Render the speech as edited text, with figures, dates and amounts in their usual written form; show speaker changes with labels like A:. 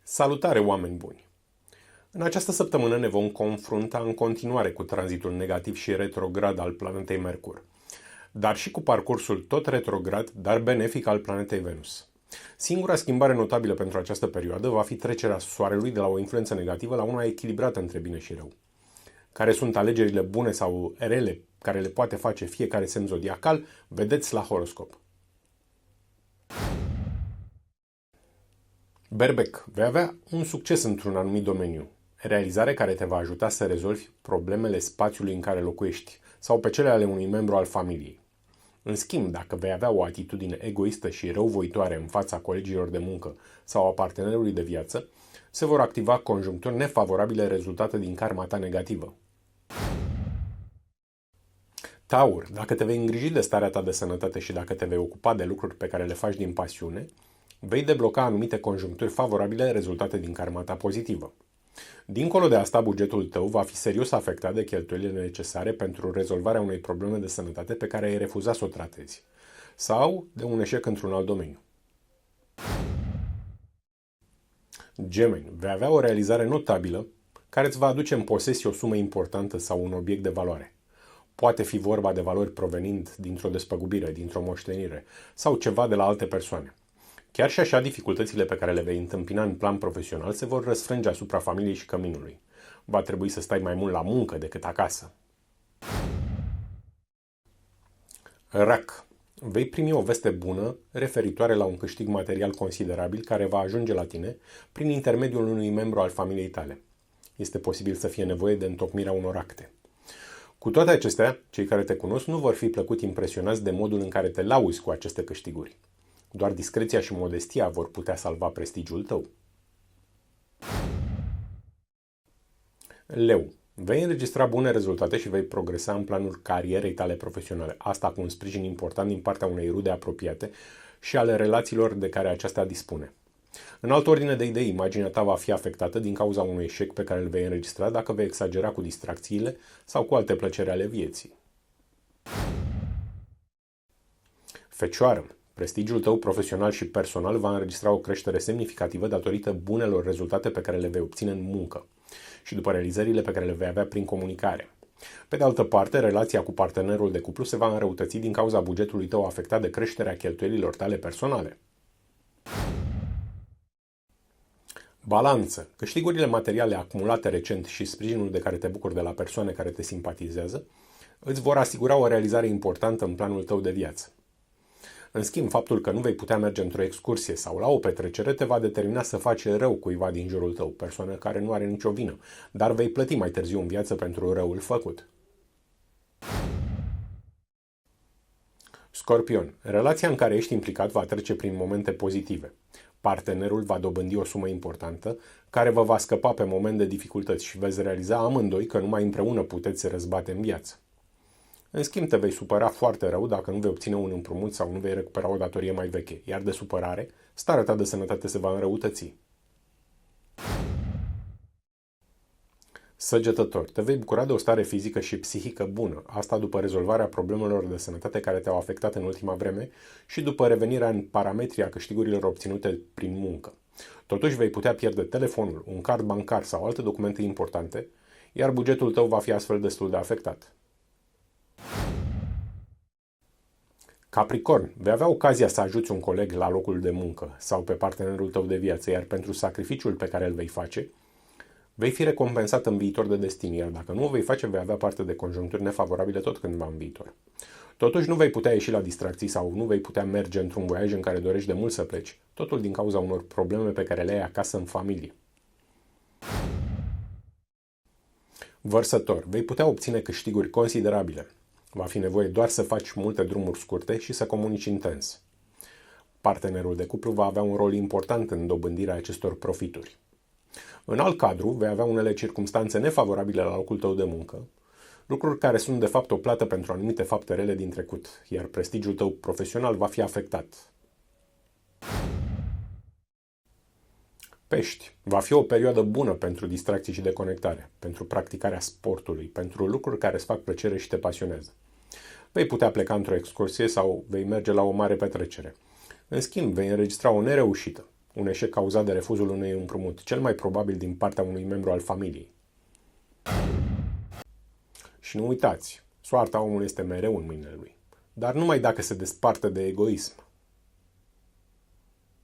A: Salutare, oameni buni! În această săptămână ne vom confrunta în continuare cu tranzitul negativ și retrograd al planetei Mercur, dar și cu parcursul tot retrograd, dar benefic al planetei Venus. Singura schimbare notabilă pentru această perioadă va fi trecerea Soarelui de la o influență negativă la una echilibrată între bine și rău. Care sunt alegerile bune sau rele care le poate face fiecare semn zodiacal, vedeți la horoscop. Berbec, vei avea un succes într-un anumit domeniu, realizare care te va ajuta să rezolvi problemele spațiului în care locuiești sau pe cele ale unui membru al familiei. În schimb, dacă vei avea o atitudine egoistă și răuvoitoare în fața colegilor de muncă sau a partenerului de viață, se vor activa conjuncturi nefavorabile rezultate din karma ta negativă. Taur, dacă te vei îngriji de starea ta de sănătate și dacă te vei ocupa de lucruri pe care le faci din pasiune, vei debloca anumite conjuncturi favorabile rezultate din karma ta pozitivă. Dincolo de asta, bugetul tău va fi serios afectat de cheltuielile necesare pentru rezolvarea unei probleme de sănătate pe care ai refuzat să o tratezi, sau de un eșec într-un alt domeniu. Gemeni, vei avea o realizare notabilă care îți va aduce în posesie o sumă importantă sau un obiect de valoare. Poate fi vorba de valori provenind dintr-o despăgubire, dintr-o moștenire sau ceva de la alte persoane. Chiar și așa, dificultățile pe care le vei întâmpina în plan profesional se vor răsfrânge asupra familiei și căminului. Va trebui să stai mai mult la muncă decât acasă. Rac. Vei primi o veste bună referitoare la un câștig material considerabil care va ajunge la tine prin intermediul unui membru al familiei tale. Este posibil să fie nevoie de întocmirea unor acte. Cu toate acestea, cei care te cunosc nu vor fi plăcut impresionați de modul în care te lauzi cu aceste câștiguri. Doar discreția și modestia vor putea salva prestigiul tău. Leu. Vei înregistra bune rezultate și vei progresa în planul carierei tale profesionale. Asta cu un sprijin important din partea unei rude apropiate și ale relațiilor de care aceasta dispune. În altă ordine de idei, imaginea ta va fi afectată din cauza unui eșec pe care îl vei înregistra dacă vei exagera cu distracțiile sau cu alte plăceri ale vieții. Fecioară. Prestigiul tău profesional și personal va înregistra o creștere semnificativă datorită bunelor rezultate pe care le vei obține în muncă și după realizările pe care le vei avea prin comunicare. Pe de altă parte, relația cu partenerul de cuplu se va înrăutăți din cauza bugetului tău afectat de creșterea cheltuielilor tale personale. Balanță. Câștigurile materiale acumulate recent și sprijinul de care te bucuri de la persoane care te simpatizează îți vor asigura o realizare importantă în planul tău de viață. În schimb, faptul că nu vei putea merge într-o excursie sau la o petrecere te va determina să faci rău cuiva din jurul tău, persoană care nu are nicio vină, dar vei plăti mai târziu în viață pentru răul făcut. Scorpion. Relația în care ești implicat va trece prin momente pozitive. Partenerul va dobândi o sumă importantă care vă va scăpa pe moment de dificultăți și veți realiza amândoi că numai împreună puteți răzbate în viață. În schimb, te vei supăra foarte rău dacă nu vei obține un împrumut sau nu vei recupera o datorie mai veche, iar de supărare, starea ta de sănătate se va înrăutăți. Săgetător. Te vei bucura de o stare fizică și psihică bună, asta după rezolvarea problemelor de sănătate care te-au afectat în ultima vreme și după revenirea în parametrii a câștigurilor obținute prin muncă. Totuși vei putea pierde telefonul, un card bancar sau alte documente importante, iar bugetul tău va fi astfel destul de afectat. Capricorn, vei avea ocazia să ajuți un coleg la locul de muncă sau pe partenerul tău de viață, iar pentru sacrificiul pe care îl vei face, vei fi recompensat în viitor de destin, iar dacă nu o vei face, vei avea parte de conjuncturi nefavorabile tot cândva în viitor. Totuși nu vei putea ieși la distracții sau nu vei putea merge într-un voiaj în care dorești de mult să pleci, totul din cauza unor probleme pe care le ai acasă în familie. Vărsător, vei putea obține câștiguri considerabile. Va fi nevoie doar să faci multe drumuri scurte și să comunici intens. Partenerul de cuplu va avea un rol important în dobândirea acestor profituri. În alt cadru, vei avea unele circumstanțe nefavorabile la locul tău de muncă, lucruri care sunt de fapt o plată pentru anumite fapte rele din trecut, iar prestigiul tău profesional va fi afectat. Pești. Va fi o perioadă bună pentru distracții și deconectare, pentru practicarea sportului, pentru lucruri care îți fac plăcere și te pasionează. Vei putea pleca într-o excursie sau vei merge la o mare petrecere. În schimb, vei înregistra o nereușită. Un eșec cauzat de refuzul unui împrumut, cel mai probabil din partea unui membru al familiei. Și nu uitați, soarta omului este mereu în mâinile lui, dar numai dacă se desparte de egoism.